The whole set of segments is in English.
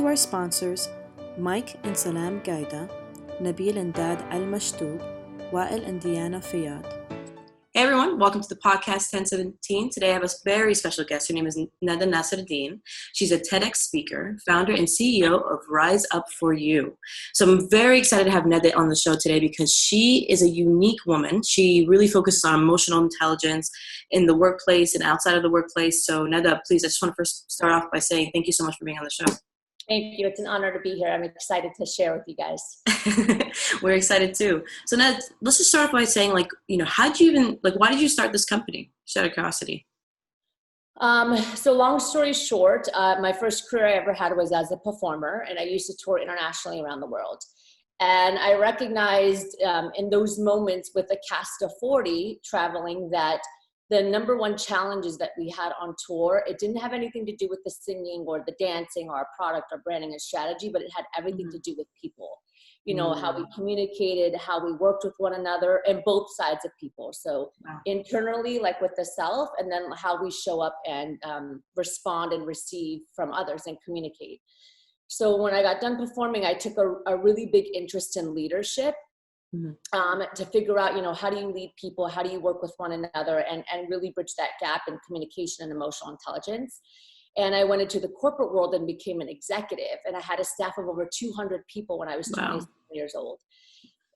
to our sponsors, Mike and Salam Gaida, Nabil and Dad Al-Mashtub, Wael and Diana Fayad. Hey everyone, welcome to the podcast 1017. Today I have a very special guest. Her name is Nada Nasserdeen. She's a TEDx speaker, founder and CEO of Rise Up For You. So I'm very excited to have Nada on the show today because she is a unique woman. She really focuses on emotional intelligence in the workplace and outside of the workplace. So Nada, please, I just want to first start off by saying thank you so much for being on the show. Thank you. It's an honor to be here. I'm excited to share with you guys. We're excited too. So now let's just start off by saying, why did you start this company? Just out of curiosity. So long story short, my first career I ever had was as a performer, and I used to tour internationally around the world. And I recognized in those moments with a cast of 40 traveling that the number one challenges that we had on tour, it didn't have anything to do with the singing or the dancing or our product or branding and strategy, but it had everything to do with people. You know, how we communicated, how we worked with one another, and both sides of people. So internally, like with the self, and then how we show up and respond and receive from others and communicate. So when I got done performing, I took a really big interest in leadership. To figure out, how do you lead people? How do you work with one another and really bridge that gap in communication and emotional intelligence? And I went into the corporate world and became an executive. And I had a staff of over 200 people when I was 27 years old.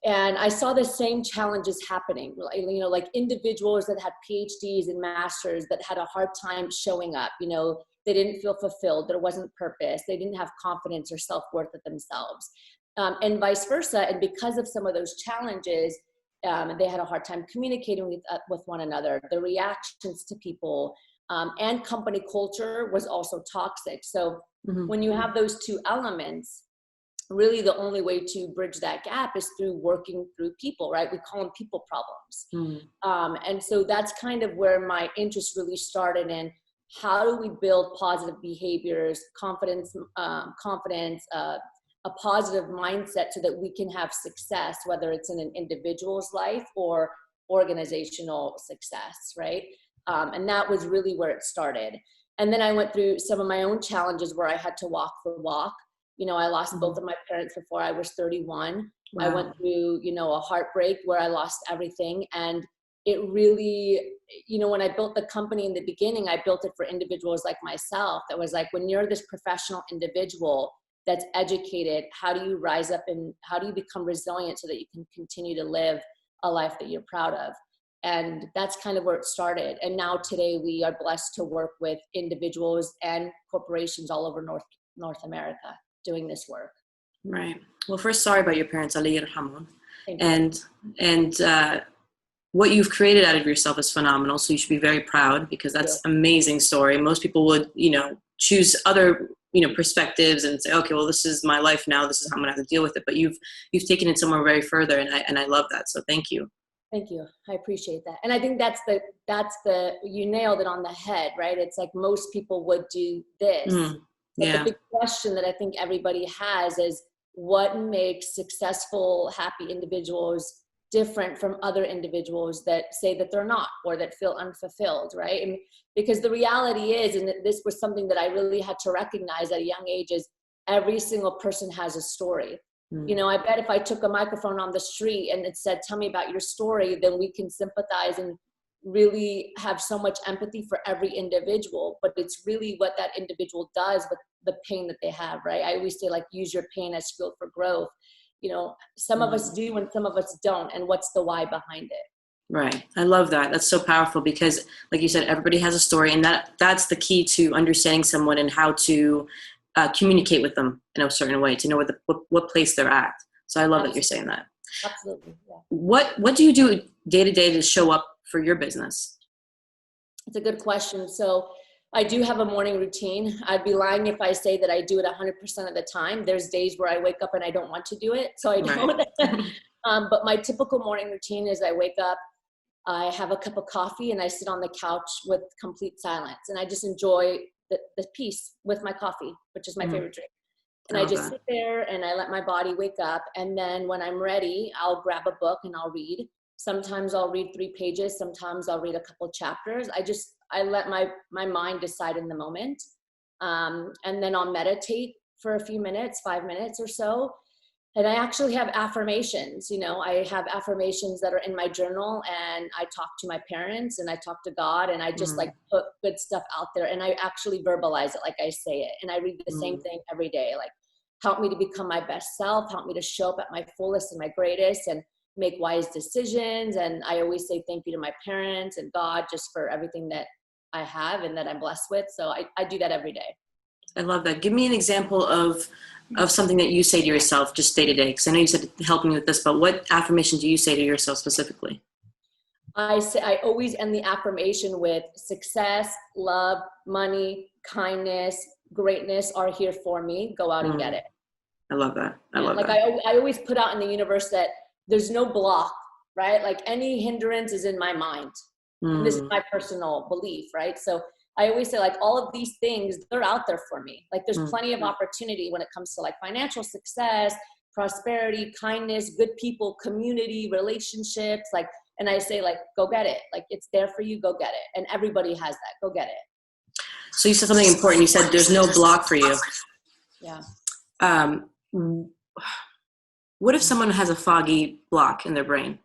And I saw the same challenges happening, like individuals that had PhDs and masters that had a hard time showing up. They didn't feel fulfilled. There wasn't purpose. They didn't have confidence or self-worth of themselves. And vice versa. And because of some of those challenges, they had a hard time communicating with one another. The reactions to people and company culture was also toxic. So when you have those two elements, really the only way to bridge that gap is through working through people, right? We call them people problems. And so that's kind of where my interest really started in how do we build positive behaviors, confidence, a positive mindset so that we can have success, whether it's in an individual's life or organizational success, right? And that was really where it started. And then I went through some of my own challenges where I had to walk the walk. I lost both of my parents before I was 31. I went through, a heartbreak where I lost everything. And it really, when I built the company in the beginning, I built it for individuals like myself. That was like, when you're this professional individual that's educated, how do you rise up and how do you become resilient so that you can continue to live a life that you're proud of? And that's kind of where it started. And now today we are blessed to work with individuals and corporations all over North America doing this work. Right. Well, first, sorry about your parents, Allah yarhamhum. And what you've created out of yourself is phenomenal. So you should be very proud because that's an amazing story. Most people would, choose other perspectives and say, okay, well, this is my life now. This is how I'm going to have to deal with it. But you've taken it somewhere very further, and I love that. So thank you. Thank you. I appreciate that. And I think that's you nailed it on the head, right? It's like most people would do this. But the big question that I think everybody has is what makes successful, happy individuals different from other individuals that say that they're not or that feel unfulfilled, right? And because the reality is, and this was something that I really had to recognize at a young age, is every single person has a story. I bet if I took a microphone on the street and it said, tell me about your story, then we can sympathize and really have so much empathy for every individual. But it's really what that individual does with the pain that they have, right? I always say, like, use your pain as fuel for growth. Some of us do and some of us don't. And what's the why behind it? Right. I love that. That's so powerful because, like you said, everybody has a story, and that's the key to understanding someone and how to communicate with them in a certain way, to know what place they're at. So I love that you're saying that. Absolutely. Yeah. What do you do day to day to show up for your business? It's a good question. So I do have a morning routine. I'd be lying if I say that I do it 100% of the time. There's days where I wake up and I don't want to do it, so I don't. But my typical morning routine is I wake up, I have a cup of coffee, and I sit on the couch with complete silence. And I just enjoy the peace with my coffee, which is my favorite drink. And I just sit there and I let my body wake up. And then when I'm ready, I'll grab a book and I'll read. Sometimes I'll read 3 pages. Sometimes I'll read a couple chapters. I let my mind decide in the moment. And then I'll meditate for a few minutes, 5 minutes or so. And I actually have affirmations, you know, I have affirmations that are in my journal, and I talk to my parents and I talk to God, and I just like put good stuff out there, and I actually verbalize it like I say it. And I read the same thing every day, like help me to become my best self, help me to show up at my fullest and my greatest and make wise decisions. And I always say thank you to my parents and God just for everything that I have and that I'm blessed with. So I do that every day. I love that. Give me an example of something that you say to yourself just day to day. Because I know you said help me with this, but what affirmation do you say to yourself specifically? I always end the affirmation with success, love, money, kindness, greatness are here for me. Go out and get it. I love that. I love like that. I always put out in the universe that there's no block, right? Like any hindrance is in my mind. And this is my personal belief, right? So I always say like all of these things, they're out there for me. Like there's plenty of opportunity when it comes to like financial success, prosperity, kindness, good people, community, relationships, like, and I say like, go get it. Like it's there for you, go get it. And everybody has that, go get it. So you said something important. You said there's no block for you. Yeah. What if someone has a foggy block in their brain?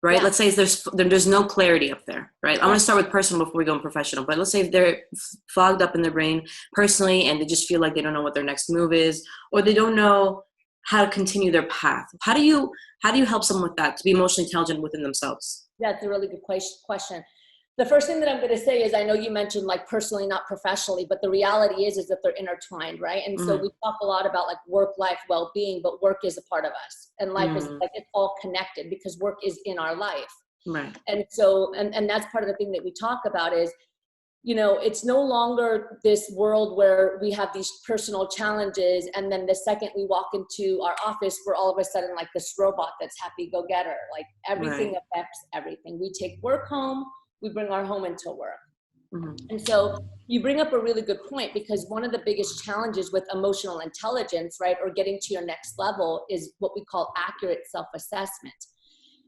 Right? Yeah. Let's say there's no clarity up there, right? I'm going to start with personal before we go in professional, but let's say if they're fogged up in their brain personally and they just feel like they don't know what their next move is, or they don't know how to continue their path. How do you help someone with that to be emotionally intelligent within themselves? Yeah, it's a really good question. The first thing that I'm going to say is I know you mentioned like personally, not professionally, but the reality is that they're intertwined, right? And so we talk a lot about like work-life well-being, but work is a part of us, and life is like it's all connected because work is in our life. Right. And so, and that's part of the thing that we talk about is, you know, it's no longer this world where we have these personal challenges, and then the second we walk into our office, we're all of a sudden like this robot that's happy go-getter. Like everything affects everything. We take work home. We bring our home into work. And so you bring up a really good point, because one of the biggest challenges with emotional intelligence, right, or getting to your next level is what we call accurate self-assessment.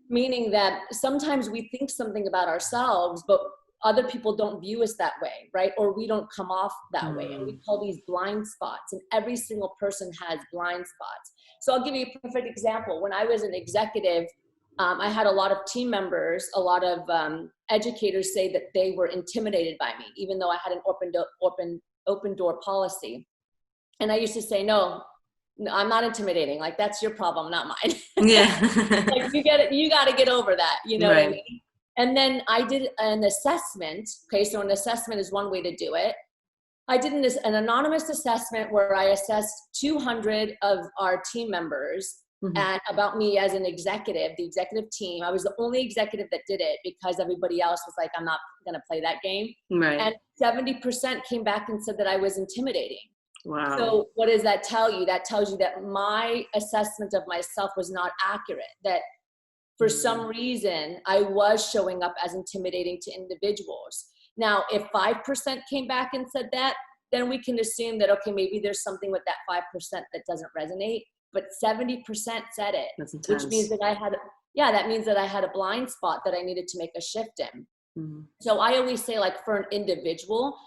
Meaning that sometimes we think something about ourselves, but other people don't view us that way, right? Or we don't come off that way. And we call these blind spots. And every single person has blind spots. So I'll give you a perfect example. When I was an executive, I had a lot of team members, a lot of educators say that they were intimidated by me, even though I had an open door policy. And I used to say, no, I'm not intimidating. Like that's your problem, not mine. Yeah. Like you got to get over that. You know what I mean? And then I did an assessment. Okay. So an assessment is one way to do it. I did an anonymous assessment where I assessed 200 of our team members and about me as an executive, the executive team. I was the only executive that did it because everybody else was like, I'm not going to play that game. Right. And 70% came back and said that I was intimidating. Wow. So what does that tell you? That tells you that my assessment of myself was not accurate, that for some reason I was showing up as intimidating to individuals. Now, if 5% came back and said that, then we can assume that, okay, maybe there's something with that 5% that doesn't resonate. But 70% said it, which means that that means that I had a blind spot that I needed to make a shift in. So I always say, like, for an individual,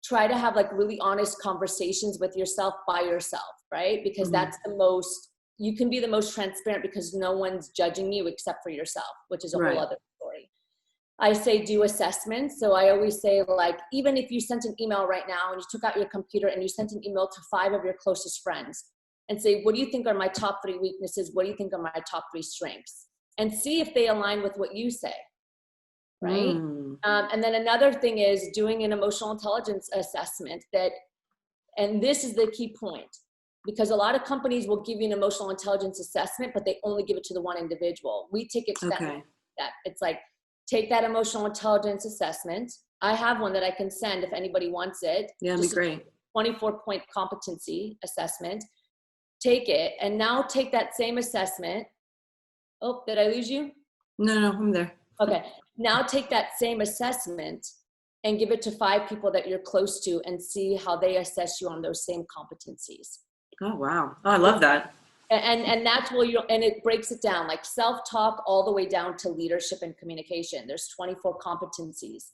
try to have like really honest conversations with yourself by yourself, right? Because that's you can be the most transparent because no one's judging you except for yourself, which is a whole other story. I say do assessments. So I always say, like, even if you sent an email right now and you took out your computer and you sent an email to 5 of your closest friends, and say, what do you think are my top 3 weaknesses? What do you think are my top 3 strengths? And see if they align with what you say, right? And then another thing is doing an emotional intelligence assessment and this is the key point, because a lot of companies will give you an emotional intelligence assessment, but they only give it to the one individual. We take it step by step. It's like, take that emotional intelligence assessment. I have one that I can send if anybody wants it. Yeah, that'd be great. 24-point competency assessment. Take it, and now take that same assessment. Oh, did I lose you? No, I'm there. Okay. Now take that same assessment and give it to 5 people that you're close to and see how they assess you on those same competencies. Oh, wow. Oh, I love that. And that's where and it breaks it down, like self-talk all the way down to leadership and communication. There's 24 competencies.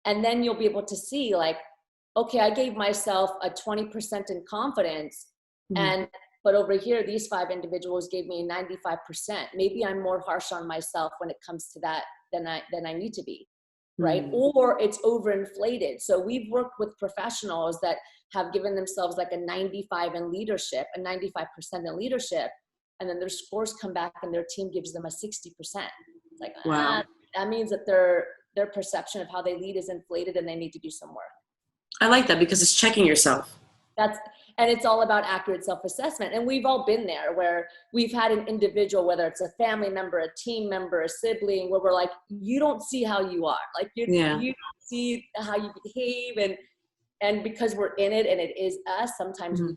And then you'll be able to see, like, okay, I gave myself a 20% in confidence. But over here, these 5 individuals gave me 95%. Maybe I'm more harsh on myself when it comes to that than I need to be, right? Or it's overinflated. So we've worked with professionals that have given themselves like a 95 in leadership, a 95% in leadership, and then their scores come back and their team gives them a 60%. It's like, Wow. that means that their perception of how they lead is inflated and they need to do some work. I like that because it's checking yourself. And it's all about accurate self-assessment. And we've all been there where we've had an individual, whether it's a family member, a team member, a sibling, where we're like, you don't see how you are. Like you don't see how you behave. And because we're in it and it is us, sometimes we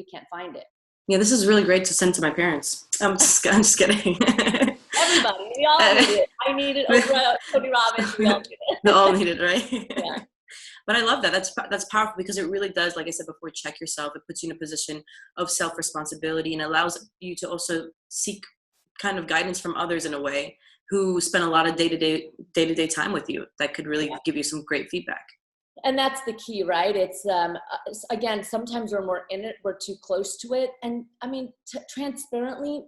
can't find it. Yeah, this is really great to send to my parents. I'm just kidding. Everybody, we all need it. I need it. Oprah, Tony Robbins, we all need it. They all need it, right? Yeah. But I love that. That's powerful because it really does, like I said before, check yourself. It puts you in a position of self-responsibility and allows you to also seek kind of guidance from others in a way who spend a lot of day-to-day time with you that could really give you some great feedback. And that's the key, right? It's, again, sometimes we're more in it, we're too close to it. And I mean, transparently,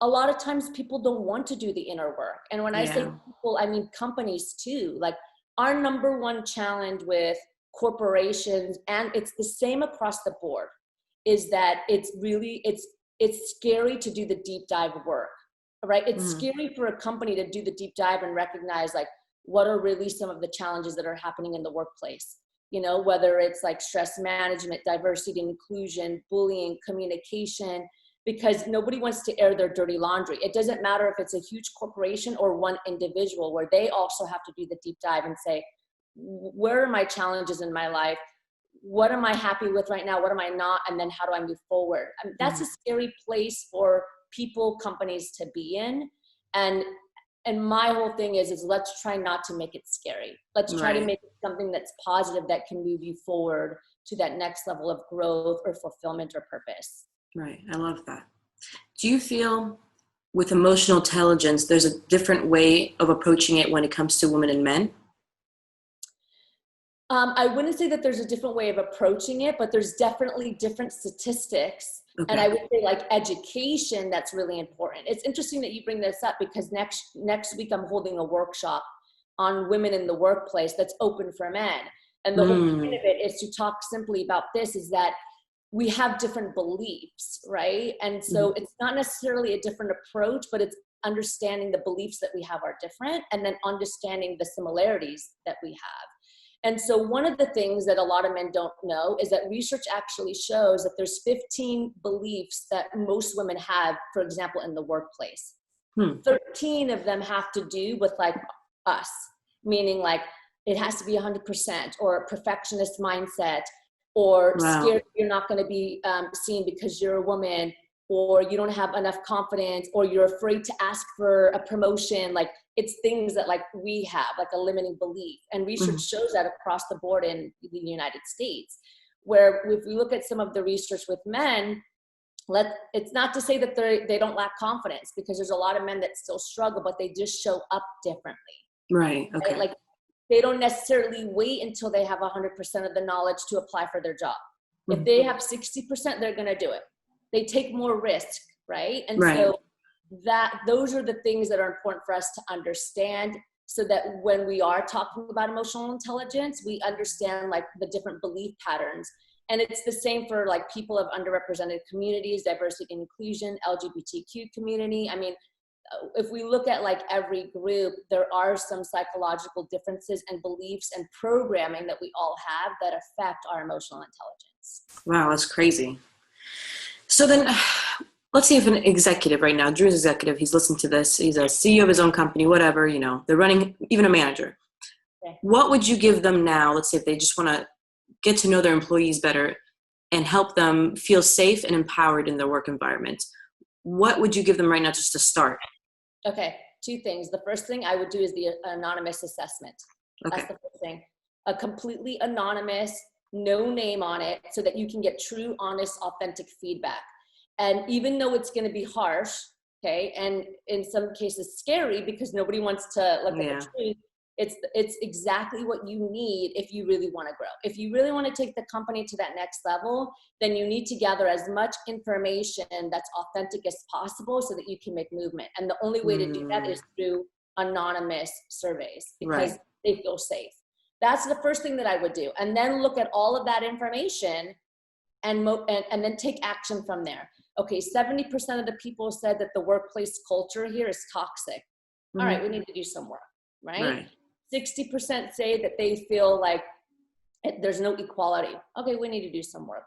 a lot of times people don't want to do the inner work. And when I say people, I mean companies too. Like our number one challenge with corporations, and it's the same across the board, is that it's scary to do the deep dive work, right? It's scary for a company to do the deep dive and recognize like, what are really some of the challenges that are happening in the workplace? You know, whether it's like stress management, diversity and inclusion, bullying, communication, because nobody wants to air their dirty laundry. It doesn't matter if it's a huge corporation or one individual, where they also have to do the deep dive and say, where are my challenges in my life? What am I happy with right now? What am I not? And then how do I move forward? I mean, that's a scary place for people, companies to be in. And my whole thing is let's try not to make it scary. Let's try to make it something that's positive that can move you forward to that next level of growth or fulfillment or purpose. Right. I love that. Do you feel with emotional intelligence, there's a different way of approaching it when it comes to women and men? I wouldn't say that there's a different way of approaching it, but there's definitely different statistics. Okay. And I would say like education, that's really important. It's interesting that you bring this up because next week I'm holding a workshop on women in the workplace that's open for men. And the whole point of it is to talk simply about this, is that we have different beliefs, right? And so it's not necessarily a different approach, but it's understanding the beliefs that we have are different and then understanding the similarities that we have. And so one of the things that a lot of men don't know is that research actually shows that there's 15 beliefs that most women have, for example, in the workplace. 13 of them have to do with like us, meaning like it has to be 100% or a perfectionist mindset, or scared you're not going to be seen because you're a woman, or you don't have enough confidence, or you're afraid to ask for a promotion. Like it's things that like we have, like a limiting belief. And research shows that across the board in the United States, where if we look at some of the research with men, it's not to say that they don't lack confidence, because there's a lot of men that still struggle, but they just show up differently. Right. Okay. Right? Like they don't necessarily wait until they have 100% of the knowledge to apply for their job. If they have 60%, they're going to do it. They take more risk, right? And so those are the things that are important for us to understand, so that when we are talking about emotional intelligence, we understand like the different belief patterns. And it's the same for like people of underrepresented communities, diversity and inclusion, LGBTQ community. I mean, if we look at like every group, there are some psychological differences and beliefs and programming that we all have that affect our emotional intelligence. Wow, that's crazy. So then let's see if an executive right now, Drew's executive, he's listening to this, he's a CEO of his own company, whatever, you know, they're running, even a manager. Okay. What would you give them now? Let's say if they just want to get to know their employees better and help them feel safe and empowered in their work environment. What would you give them right now just to start? Okay, 2 things. The first thing I would do is the anonymous assessment. Okay. That's the first thing. A completely anonymous, no name on it, so that you can get true, honest, authentic feedback. And even though it's going to be harsh, okay, and in some cases scary because nobody wants to look at the truth, It's exactly what you need if you really want to grow. If you really want to take the company to that next level, then you need to gather as much information that's authentic as possible so that you can make movement. And the only way to do that is through anonymous surveys, because they feel safe. That's the first thing that I would do. And then look at all of that information and then take action from there. Okay, 70% of the people said that the workplace culture here is toxic. All right, we need to do some work, right? 60% say that they feel like there's no equality. Okay, we need to do some work.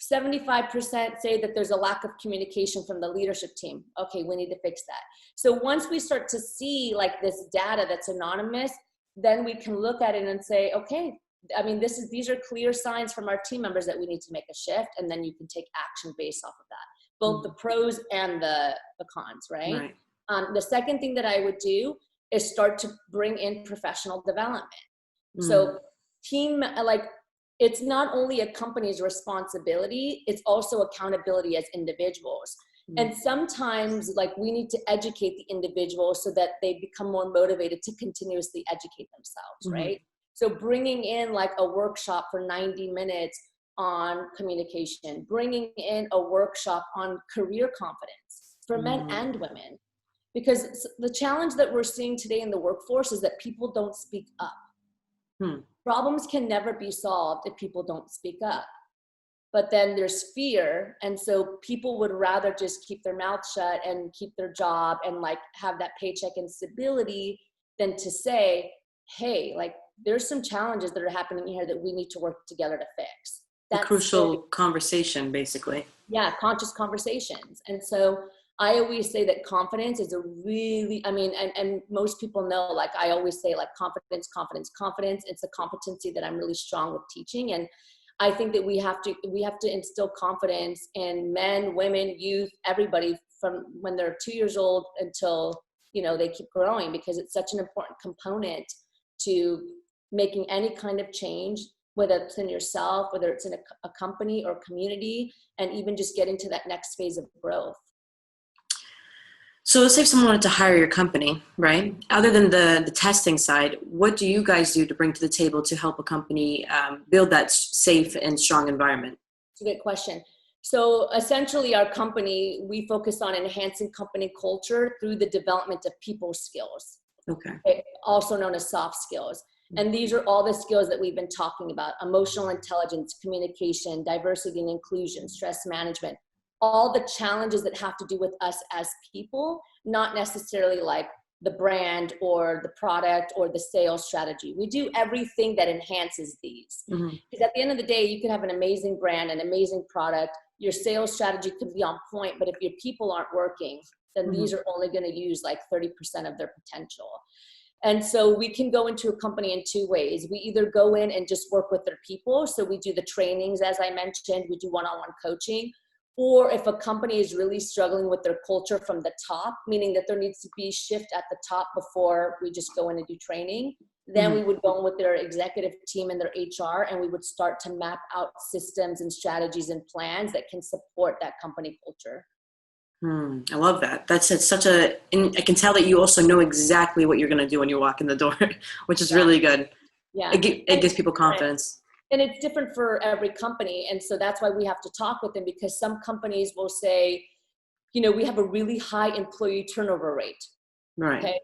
75% say that there's a lack of communication from the leadership team. Okay, we need to fix that. So once we start to see like this data that's anonymous, then we can look at it and say, okay, I mean, these are clear signs from our team members that we need to make a shift, and then you can take action based off of that, both the pros and the cons, right? The second thing that I would do is start to bring in professional development. So it's not only a company's responsibility, it's also accountability as individuals. And sometimes like we need to educate the individuals so that they become more motivated to continuously educate themselves, right? So bringing in like a workshop for 90 minutes on communication, bringing in a workshop on career confidence for men and women. Because the challenge that we're seeing today in the workforce is that people don't speak up. Problems can never be solved if people don't speak up. But then there's fear. And so people would rather just keep their mouth shut and keep their job and like have that paycheck and stability than to say, hey, like there's some challenges that are happening here that we need to work together to fix. That's a crucial conversation, basically. Yeah, conscious conversations. And so I always say that confidence is a really, I mean, and most people know, like I always say like confidence. It's a competency that I'm really strong with teaching. And I think that we have to instill confidence in men, women, youth, everybody from when they're 2 years old until, they keep growing, because it's such an important component to making any kind of change, whether it's in yourself, whether it's in a company or community, and even just getting to that next phase of growth. So let's say if someone wanted to hire your company, right? Other than the testing side, what do you guys do to bring to the table to help a company build that safe and strong environment? It's a good question. So essentially our company, we focus on enhancing company culture through the development of people skills. Okay. Also known as soft skills. And these are all the skills that we've been talking about: emotional intelligence, communication, diversity and inclusion, stress management, all the challenges that have to do with us as people, not necessarily like the brand or the product or the sales strategy. We do everything that enhances these. Because at the end of the day, you can have an amazing brand, an amazing product. Your sales strategy could be on point, but if your people aren't working, then these are only going to use like 30% of their potential. And so we can go into a company in two ways. We either go in and just work with their people. So we do the trainings, as I mentioned, we do one-on-one coaching. Or if a company is really struggling with their culture from the top, meaning that there needs to be shift at the top before we just go in and do training, then we would go in with their executive team and their HR, and we would start to map out systems and strategies and plans that can support that company culture. I love that. That's I can tell that you also know exactly what you're going to do when you walk in the door, which is really good. Yeah. It gives people confidence. And it's different for every company. And so that's why we have to talk with them, because some companies will say, we have a really high employee turnover rate. Right. Okay.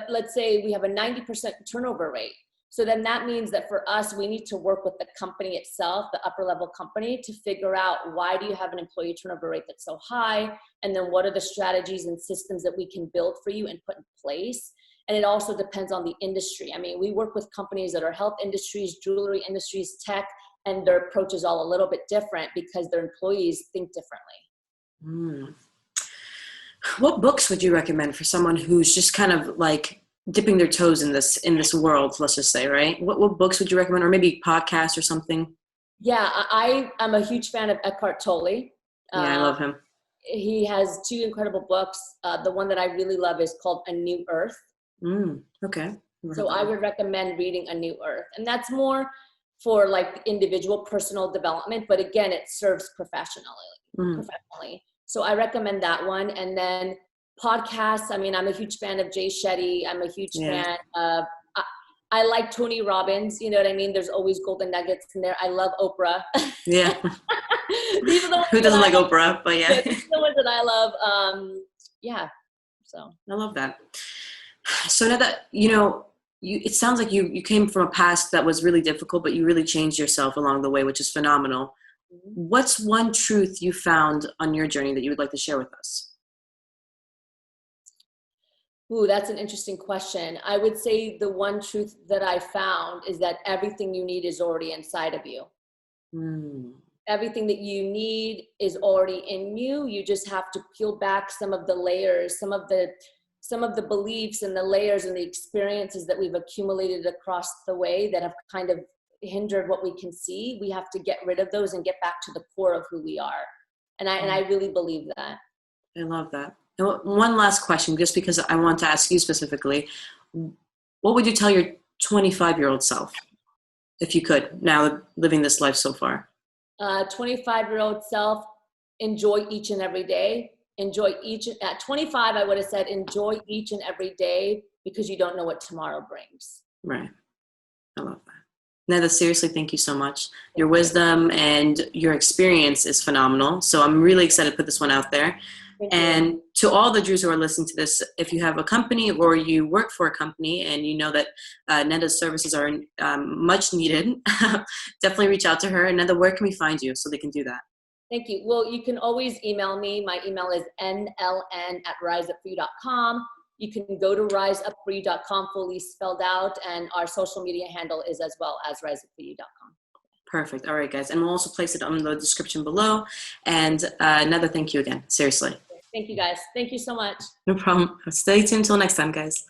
Let's say we have a 90% turnover rate. So then that means that for us, we need to work with the company itself, the upper level company, to figure out why do you have an employee turnover rate that's so high? And then what are the strategies and systems that we can build for you and put in place? And it also depends on the industry. I mean, we work with companies that are health industries, jewelry industries, tech, and their approach is all a little bit different because their employees think differently. What books would you recommend for someone who's just kind of like dipping their toes in this world, let's just say, right? What books would you recommend, or maybe podcasts or something? Yeah, I'm a huge fan of Eckhart Tolle. I love him. He has 2 incredible books. The one that I really love is called A New Earth. Okay. So I would recommend reading A New Earth. And that's more for like individual personal development, but again, it serves professionally. So I recommend that one. And then podcasts, I mean, I'm a huge fan of Jay Shetty. I'm a huge fan of, I like Tony Robbins. You know what I mean? There's always golden nuggets in there. I love Oprah. Yeah. These are the ones Who doesn't like Oprah? But yeah. These are the ones that I love. Yeah. So I love that. So now that, it sounds like you came from a past that was really difficult, but you really changed yourself along the way, which is phenomenal. Mm-hmm. What's one truth you found on your journey that you would like to share with us? Ooh, that's an interesting question. I would say the one truth that I found is that everything you need is already inside of you. Everything that you need is already in you. You just have to peel back some of the layers, some of the beliefs and the layers and the experiences that we've accumulated across the way that have kind of hindered what we can see. We have to get rid of those and get back to the core of who we are. And I really believe that. I love that. One last question, just because I want to ask you specifically. What would you tell your 25-year-old self, if you could, now living this life so far? 25-year-old self, enjoy each and every day. At 25, I would have said, enjoy each and every day because you don't know what tomorrow brings. Right. I love that. Nada, seriously, thank you so much. Your wisdom and your experience is phenomenal. So I'm really excited to put this one out there. And to all the Drews who are listening to this, if you have a company or you work for a company and you know that Nada's services are much needed, definitely reach out to her. And Nada, where can we find you so they can do that? Thank you. Well, you can always email me. My email is nln@riseupforyou.com. You can go to riseupforyou.com, fully spelled out, and our social media handle is as well as riseupforyou.com. Perfect. All right, guys. And we'll also place it on the description below. And Nada, thank you again. Seriously. Thank you, guys. Thank you so much. No problem. Stay tuned until next time, guys.